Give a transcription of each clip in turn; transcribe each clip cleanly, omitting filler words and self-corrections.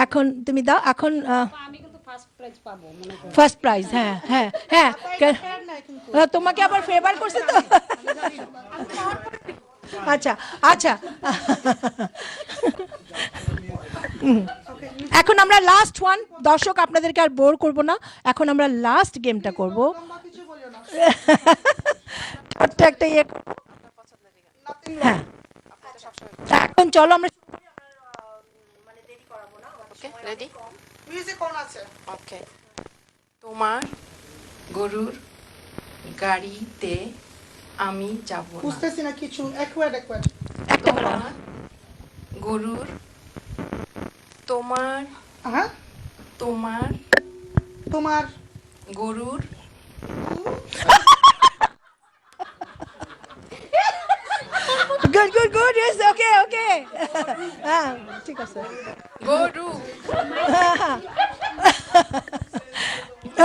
এখন তুমি দাও এখন আমি কিন্তু ফার্স্ট প্রাইজ পাবো মনে করো। First prize. হ্যাঁ হ্যাঁ হ্যাঁ তোমাকে আবার ফেভার করছে তো। আচ্ছা আচ্ছা এখন আমরা লাস্ট ওয়ান, দর্শক আপনাদেরকে আর বোর করব না, এখন আমরা লাস্ট গেমটা করব। ছোট্ট একটা ইয়ে করবো। হ্যাঁ এখন চলো আমরা রেডি মিউজিক অন আছে। ওকে তোমার গরুর গাড়িতে আমি যাব না বুঝতেছি না কিছু, একওয়ার্ড একটা বলো। তোমার গরুর তোমার হ্যাঁ তোমার তোমার গরুর good good good, yes, okay okay, হ্যাঁ ঠিক আছে, গরু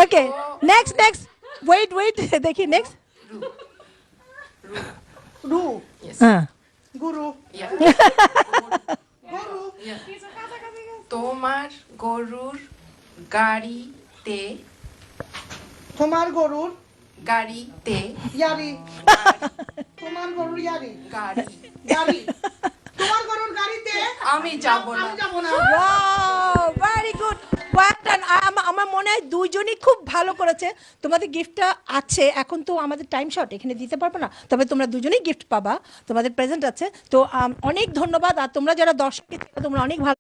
okay next next, wait wait, দেখি নেক্সট। রু হ্যাঁ গুরু Yeah. গরু Yeah. তোমার গরুর গাড়িতে তোমার গরুর গাড়িতে ইয়ারি তোমার গরুর ইয়ারি গাড়ি গাড়ি তোমার গরুর গাড়িতে আমি যাব না আমি যাব না। ওয়াও ভেরি গুড, আমার মনে হয় দুইজনই খুব ভালো করেছে। তোমাদের গিফটটা আছে, এখন তো আমাদের টাইম শর্ট, এখানে দিতে পারবো না, তবে তোমরা দুজনেই গিফট পাবা, তোমাদের প্রেজেন্ট আছে। তো অনেক ধন্যবাদ। আর তোমরা যারা দর্শক তোমরা অনেক ভালো